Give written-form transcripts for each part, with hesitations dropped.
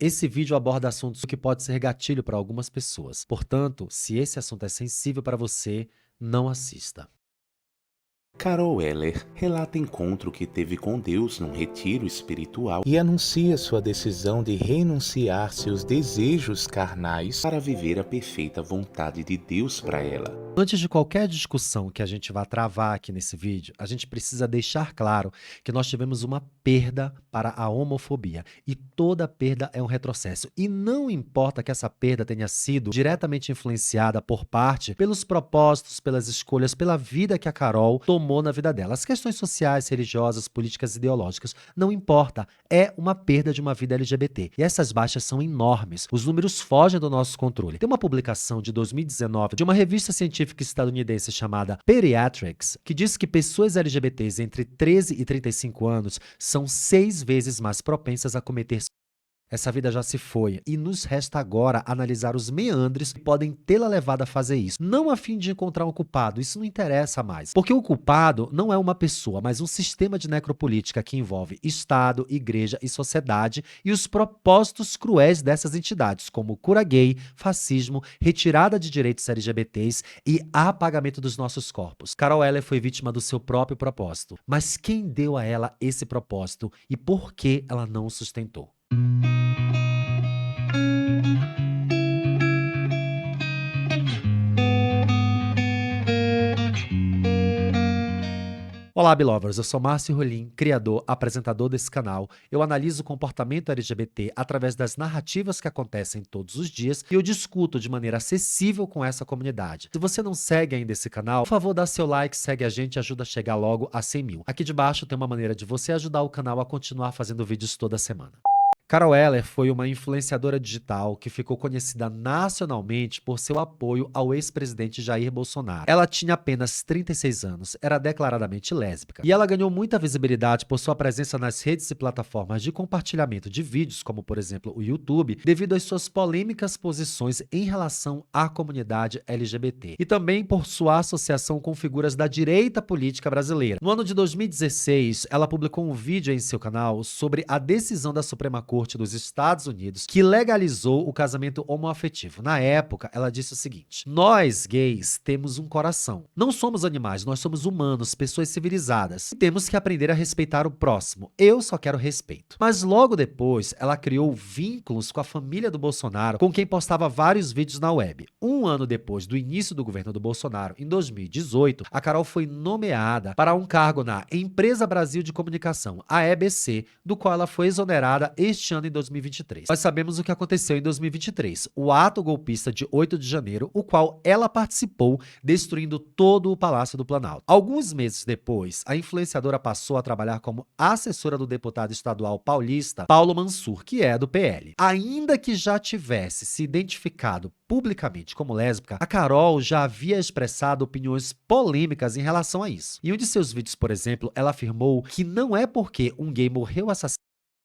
Esse vídeo aborda assuntos que pode ser gatilho para algumas pessoas. Portanto, se esse assunto é sensível para você, não assista. Carol Weller relata encontro que teve com Deus num retiro espiritual e anuncia sua decisão de renunciar seus desejos carnais para viver a perfeita vontade de Deus para ela. Antes de qualquer discussão que a gente vá travar aqui nesse vídeo, a gente precisa deixar claro que nós tivemos uma perda para a homofobia. E toda perda é um retrocesso. E não importa que essa perda tenha sido diretamente influenciada por parte, pelos propósitos, pelas escolhas, pela vida que a Carol tomou na vida dela. As questões sociais, religiosas, políticas, ideológicas, não importa. É uma perda de uma vida LGBT. E essas baixas são enormes. Os números fogem do nosso controle. Tem uma publicação de 2019 de uma revista científica estadunidense chamada Pediatrics, que diz que pessoas LGBTs entre 13 e 35 anos são 6 vezes mais propensas a cometer. Essa vida já se foi e nos resta agora analisar os meandres que podem tê-la levado a fazer isso. Não a fim de encontrar um culpado, isso não interessa mais. Porque o culpado não é uma pessoa, mas um sistema de necropolítica que envolve Estado, igreja e sociedade e os propósitos cruéis dessas entidades, como cura gay, fascismo, retirada de direitos LGBTs e apagamento dos nossos corpos. Carol Weller foi vítima do seu próprio propósito. Mas quem deu a ela esse propósito e por que ela não o sustentou? Olá, Belovers, eu sou Márcio Rolim, criador, apresentador desse canal. Eu analiso o comportamento LGBT através das narrativas que acontecem todos os dias e eu discuto de maneira acessível com essa comunidade. Se você não segue ainda esse canal, por favor, dá seu like, segue a gente e ajuda a chegar logo a 100 mil. Aqui debaixo tem uma maneira de você ajudar o canal a continuar fazendo vídeos toda semana. Carol Weller foi uma influenciadora digital que ficou conhecida nacionalmente por seu apoio ao ex-presidente Jair Bolsonaro. Ela tinha apenas 36 anos, era declaradamente lésbica, e ela ganhou muita visibilidade por sua presença nas redes e plataformas de compartilhamento de vídeos, como por exemplo o YouTube, devido às suas polêmicas posições em relação à comunidade LGBT, e também por sua associação com figuras da direita política brasileira. No ano de 2016, ela publicou um vídeo em seu canal sobre a decisão da Suprema Corte dos Estados Unidos que legalizou o casamento homoafetivo. Na época, ela disse o seguinte: nós, gays, temos um coração. Não somos animais, nós somos humanos, pessoas civilizadas. E temos que aprender a respeitar o próximo. Eu só quero respeito. Mas logo depois, ela criou vínculos com a família do Bolsonaro, com quem postava vários vídeos na web. Um ano depois do início do governo do Bolsonaro, em 2018, a Carol foi nomeada para um cargo na Empresa Brasil de Comunicação, a EBC, do qual ela foi exonerada este ano em 2023. Nós sabemos o que aconteceu em 2023, o ato golpista de 8 de janeiro, o qual ela participou, destruindo todo o Palácio do Planalto. Alguns meses depois, a influenciadora passou a trabalhar como assessora do deputado estadual paulista Paulo Mansur, que é do PL. Ainda que já tivesse se identificado publicamente como lésbica, a Carol já havia expressado opiniões polêmicas em relação a isso. Em um de seus vídeos, por exemplo, ela afirmou que não é porque um gay morreu assassinado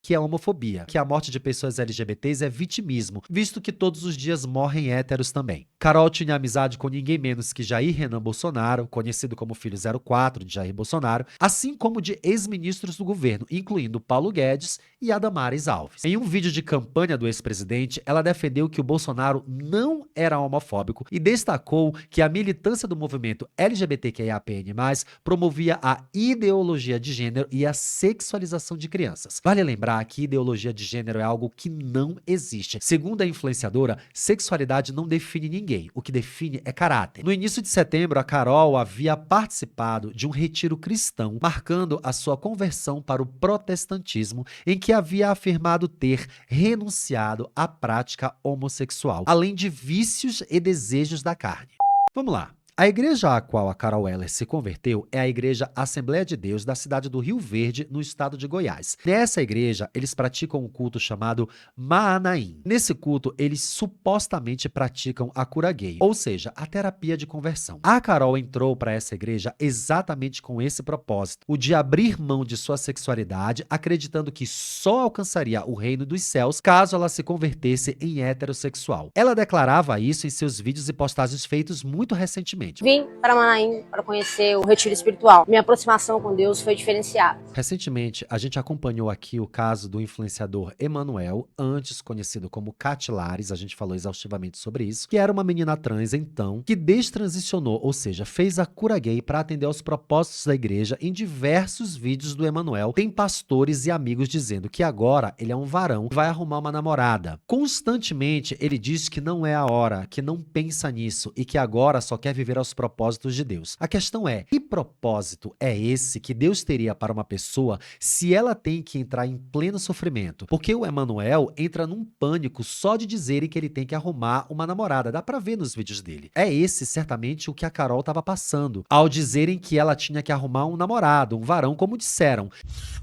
que é homofobia, que a morte de pessoas LGBTs é vitimismo, visto que todos os dias morrem héteros também. Carol tinha amizade com ninguém menos que Jair Renan Bolsonaro, conhecido como Filho 04 de Jair Bolsonaro, assim como de ex-ministros do governo, incluindo Paulo Guedes e Adamares Alves. Em um vídeo de campanha do ex-presidente, ela defendeu que o Bolsonaro não era homofóbico e destacou que a militância do movimento LGBTQIAPN+, promovia a ideologia de gênero e a sexualização de crianças. Vale lembrar que ideologia de gênero é algo que não existe. Segundo a influenciadora, sexualidade não define ninguém, o que define é caráter. No início de setembro, a Carol havia participado de um retiro cristão, marcando a sua conversão para o protestantismo, em que havia afirmado ter renunciado à prática homossexual, além de vícios e desejos da carne. Vamos lá. A igreja a qual a Carol Weller se converteu é a Igreja Assembleia de Deus da cidade do Rio Verde, no estado de Goiás. Nessa igreja, eles praticam um culto chamado Maanaim. Nesse culto, eles supostamente praticam a cura gay, ou seja, a terapia de conversão. A Carol entrou para essa igreja exatamente com esse propósito, o de abrir mão de sua sexualidade, acreditando que só alcançaria o reino dos céus caso ela se convertesse em heterossexual. Ela declarava isso em seus vídeos e postagens feitos muito recentemente. recentemente. Vim para Manaim para conhecer o retiro espiritual. Minha aproximação com Deus foi diferenciada. Recentemente, a gente acompanhou aqui o caso do influenciador Emanuel, antes conhecido como Cat Lares, a gente falou exaustivamente sobre isso, que era uma menina trans, então, que destransicionou, ou seja, fez a cura gay para atender aos propósitos da igreja. Em diversos vídeos do Emanuel, tem pastores e amigos dizendo que agora ele é um varão e vai arrumar uma namorada. Constantemente, ele diz que não é a hora, que não pensa nisso e que agora só quer viver aos propósitos de Deus. A questão é, que propósito é esse que Deus teria para uma pessoa se ela tem que entrar em pleno sofrimento? Porque o Emanuel entra num pânico só de dizerem que ele tem que arrumar uma namorada. Dá pra ver nos vídeos dele. É esse, certamente, o que a Carol estava passando, ao dizerem que ela tinha que arrumar um namorado, um varão, como disseram.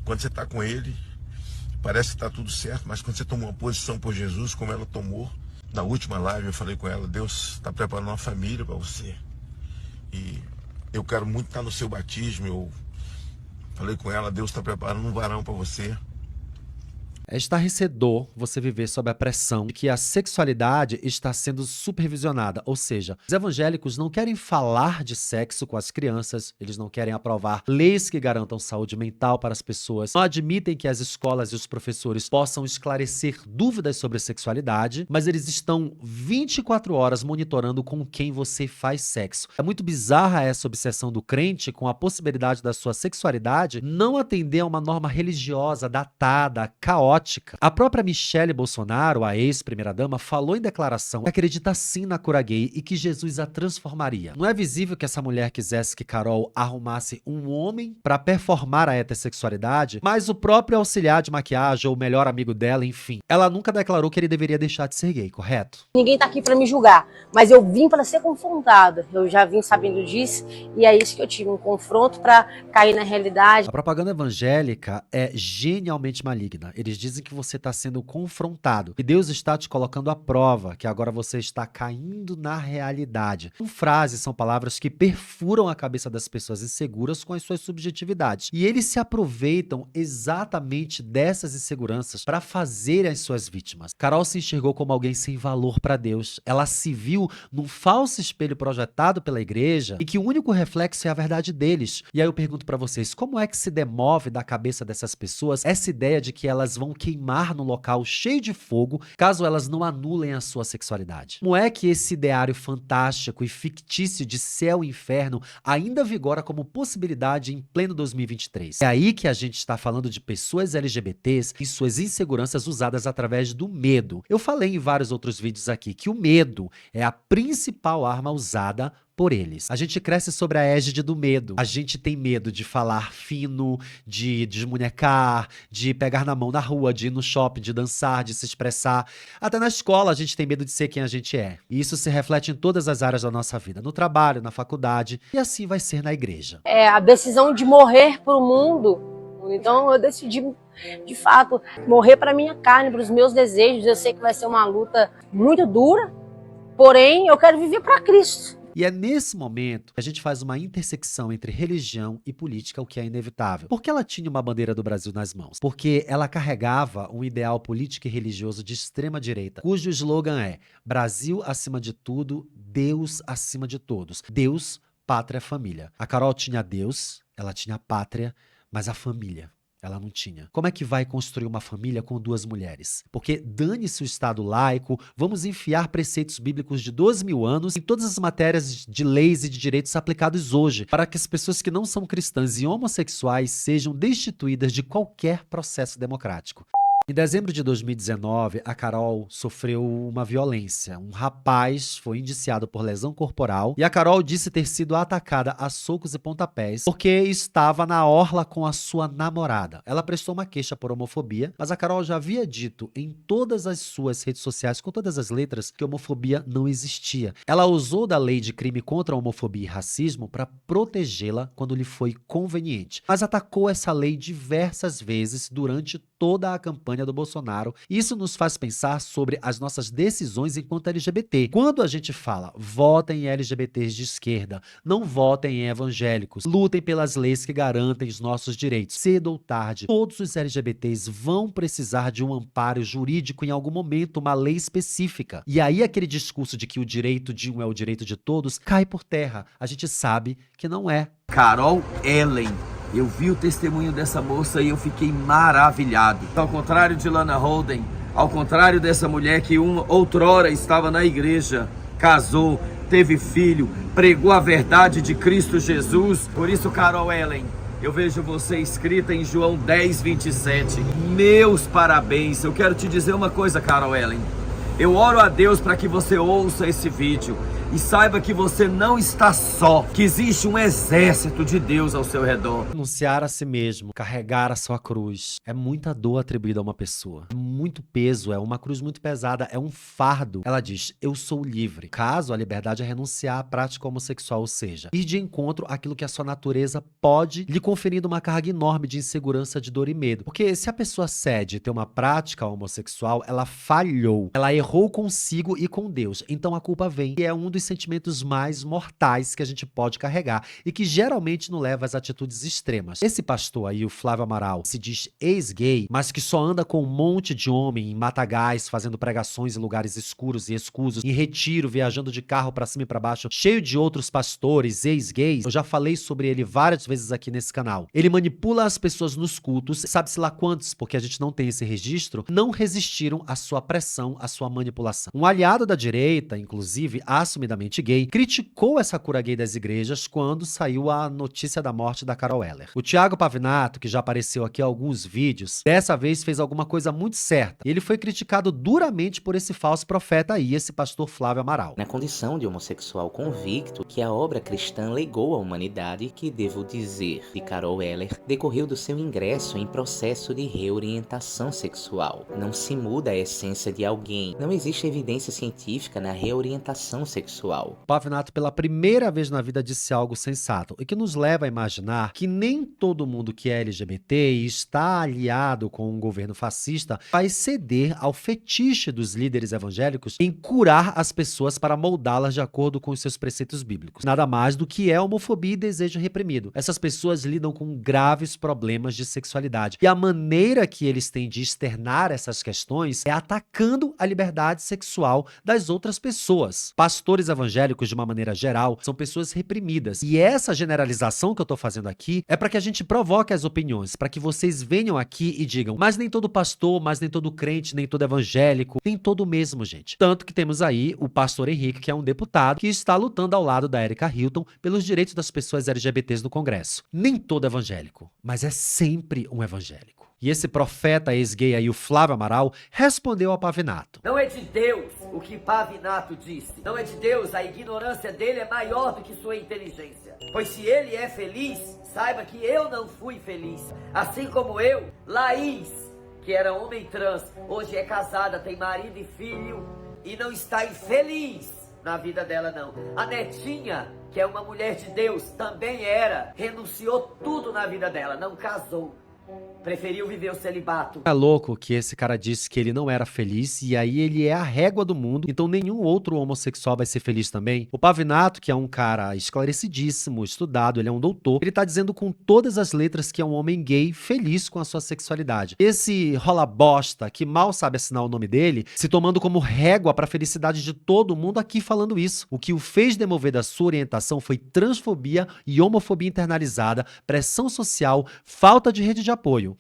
Quando você tá com ele, parece que tá tudo certo, mas quando você toma uma posição por Jesus, como ela tomou, na última live eu falei com ela, Deus está preparando uma família para você. E eu quero muito estar no seu batismo. Eu falei com ela, Deus está preparando um varão para você. É estarrecedor você viver sob a pressão de que a sexualidade está sendo supervisionada, ou seja, os evangélicos não querem falar de sexo com as crianças, eles não querem aprovar leis que garantam saúde mental para as pessoas, não admitem que as escolas e os professores possam esclarecer dúvidas sobre sexualidade, mas eles estão 24 horas monitorando com quem você faz sexo. É muito bizarra essa obsessão do crente com a possibilidade da sua sexualidade não atender a uma norma religiosa datada, caótica. A própria Michele Bolsonaro, a ex-primeira-dama, falou em declaração que acredita sim na cura gay e que Jesus a transformaria. Não é visível que essa mulher quisesse que Carol arrumasse um homem para performar a heterossexualidade, mas o próprio auxiliar de maquiagem ou o melhor amigo dela, enfim, ela nunca declarou que ele deveria deixar de ser gay, correto? Ninguém tá aqui para me julgar, mas eu vim para ser confrontada. Eu já vim sabendo disso e é isso que eu tive, um confronto para cair na realidade. A propaganda evangélica é genialmente maligna. Eles dizem que você está sendo confrontado, que Deus está te colocando à prova, que agora você está caindo na realidade. São frases, são palavras que perfuram a cabeça das pessoas inseguras com as suas subjetividades. E eles se aproveitam exatamente dessas inseguranças para fazer as suas vítimas. Carol se enxergou como alguém sem valor para Deus. Ela se viu num falso espelho projetado pela igreja e que o único reflexo é a verdade deles. E aí eu pergunto para vocês, como é que se demove da cabeça dessas pessoas essa ideia de que elas vão queimar no local cheio de fogo caso elas não anulem a sua sexualidade? Como é que esse ideário fantástico e fictício de céu e inferno ainda vigora como possibilidade em pleno 2023? É aí que a gente está falando de pessoas LGBTs e suas inseguranças usadas através do medo. Eu falei em vários outros vídeos aqui que o medo é a principal arma usada por eles. A gente cresce sobre a égide do medo. A gente tem medo de falar fino, de desmunhecar, de pegar na mão na rua, de ir no shopping, de dançar, de se expressar. Até na escola a gente tem medo de ser quem a gente é. E isso se reflete em todas as áreas da nossa vida, no trabalho, na faculdade, e assim vai ser na igreja. É a decisão de morrer para o mundo. Então eu decidi, de fato, morrer para minha carne, para os meus desejos. Eu sei que vai ser uma luta muito dura, porém eu quero viver para Cristo. E é nesse momento que a gente faz uma intersecção entre religião e política, o que é inevitável. Por que ela tinha uma bandeira do Brasil nas mãos? Porque ela carregava um ideal político e religioso de extrema direita, cujo slogan é Brasil acima de tudo, Deus acima de todos. Deus, pátria, família. A Carol tinha Deus, ela tinha a pátria, mas a família ela não tinha. Como é que vai construir uma família com duas mulheres? Porque dane-se o Estado laico, vamos enfiar preceitos bíblicos de 12.000 anos em todas as matérias de leis e de direitos aplicados hoje, para que as pessoas que não são cristãs e homossexuais sejam destituídas de qualquer processo democrático. Em dezembro de 2019, a Carol sofreu uma violência. Um rapaz foi indiciado por lesão corporal e a Carol disse ter sido atacada a socos e pontapés porque estava na orla com a sua namorada. Ela prestou uma queixa por homofobia, mas a Carol já havia dito em todas as suas redes sociais, com todas as letras, que homofobia não existia. Ela usou da lei de crime contra a homofobia e racismo para protegê-la quando lhe foi conveniente, mas atacou essa lei diversas vezes durante toda a campanha do Bolsonaro. Isso nos faz pensar sobre as nossas decisões enquanto LGBT. Quando a gente fala, votem em LGBTs de esquerda, não votem em evangélicos, lutem pelas leis que garantem os nossos direitos. Cedo ou tarde, todos os LGBTs vão precisar de um amparo jurídico em algum momento, uma lei específica. E aí aquele discurso de que o direito de um é o direito de todos cai por terra. A gente sabe que não é. Carol Ellen. Eu vi o testemunho dessa moça e eu fiquei maravilhado. Ao contrário de Lana Holden, ao contrário dessa mulher que outrora estava na igreja, casou, teve filho, pregou a verdade de Cristo Jesus. Por isso, Carol Ellen, eu vejo você escrita em João 10:27. Meus parabéns. Eu quero te dizer uma coisa, Carol Ellen. Eu oro a Deus para que você ouça esse vídeo e saiba que você não está só, que existe um exército de Deus ao seu redor. Anunciar a si mesmo, carregar a sua cruz, é muita dor atribuída a uma pessoa. É muito peso, é uma cruz muito pesada, é um fardo. Ela diz, eu sou livre. Caso a liberdade é renunciar à prática homossexual, ou seja, ir de encontro àquilo que a sua natureza pode, lhe conferindo uma carga enorme de insegurança, de dor e medo. Porque se a pessoa cede ter uma prática homossexual, ela falhou. Ela errou consigo e com Deus. Então a culpa vem. E é um dos sentimentos mais mortais que a gente pode carregar e que geralmente nos leva às atitudes extremas. Esse pastor aí, o Flávio Amaral, se diz ex-gay, mas que só anda com um monte de homem em matagais, fazendo pregações em lugares escuros e escusos, em retiro, viajando de carro pra cima e pra baixo, cheio de outros pastores ex-gays. Eu já falei sobre ele várias vezes aqui nesse canal. Ele manipula as pessoas nos cultos, sabe-se lá quantos, porque a gente não tem esse registro, não resistiram à sua pressão, à sua manipulação. Um aliado da direita, inclusive, assumidamente gay, criticou essa cura gay das igrejas quando saiu a notícia da morte da Carol Eller. O Thiago Pavinato, que já apareceu aqui em alguns vídeos, dessa vez fez alguma coisa muito certa. E ele foi criticado duramente por esse falso profeta aí, esse pastor Flávio Amaral. Na condição de homossexual convicto, que a obra cristã legou à humanidade, que devo dizer, de Carol Eller, decorreu do seu ingresso em processo de reorientação sexual. Não se muda a essência de alguém. Não existe evidência científica na reorientação sexual. Pavinato, pela primeira vez na vida, disse algo sensato e que nos leva a imaginar que nem todo mundo que é LGBT e está aliado com um governo fascista vai ceder ao fetiche dos líderes evangélicos em curar as pessoas para moldá-las de acordo com os seus preceitos bíblicos. Nada mais do que é homofobia e desejo reprimido. Essas pessoas lidam com graves problemas de sexualidade e a maneira que eles têm de externar essas questões é atacando a liberdade sexual das outras pessoas. Pastores evangélicos, de uma maneira geral, são pessoas reprimidas. E essa generalização que eu tô fazendo aqui é para que a gente provoque as opiniões, para que vocês venham aqui e digam, mas nem todo pastor, mas nem todo crente, nem todo evangélico, nem todo mesmo, gente. Tanto que temos aí o pastor Henrique, que é um deputado, que está lutando ao lado da Erika Hilton pelos direitos das pessoas LGBTs no Congresso. Nem todo evangélico, mas é sempre um evangélico. E esse profeta ex-gay aí, o Flávio Amaral, respondeu ao Pavinato. Não é de Deus o que Pavinato disse. Não é de Deus, a ignorância dele é maior do que sua inteligência. Pois se ele é feliz, saiba que eu não fui feliz. Assim como eu, Laís, que era homem trans, hoje é casada, tem marido e filho e não está infeliz na vida dela não. A Netinha, que é uma mulher de Deus, também era, renunciou tudo na vida dela, não casou. Preferiu viver o celibato. É louco que esse cara disse que ele não era feliz e aí ele é a régua do mundo, então nenhum outro homossexual vai ser feliz também. O Pavinato, que é um cara esclarecidíssimo, estudado, ele é um doutor, ele tá dizendo com todas as letras que é um homem gay feliz com a sua sexualidade. Esse rola bosta, que mal sabe assinar o nome dele, se tomando como régua pra felicidade de todo mundo aqui falando isso. O que o fez demover da sua orientação foi transfobia e homofobia internalizada, pressão social, falta de rede de apoio.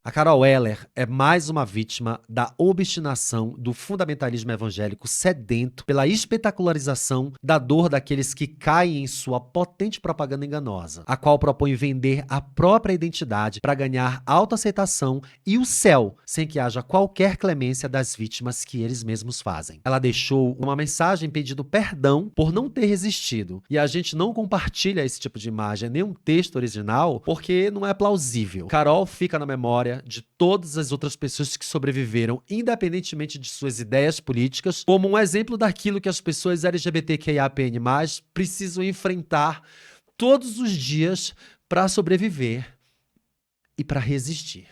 A Carol Eller é mais uma vítima da obstinação do fundamentalismo evangélico sedento pela espetacularização da dor daqueles que caem em sua potente propaganda enganosa, a qual propõe vender a própria identidade para ganhar autoaceitação e o céu, sem que haja qualquer clemência das vítimas que eles mesmos fazem. Ela deixou uma mensagem pedindo perdão por não ter resistido, e a gente não compartilha esse tipo de imagem, nem um texto original, porque não é plausível. Carol fica na memória de todas as outras pessoas que sobreviveram, independentemente de suas ideias políticas, como um exemplo daquilo que as pessoas LGBTQIAPN+, precisam enfrentar todos os dias para sobreviver e para resistir.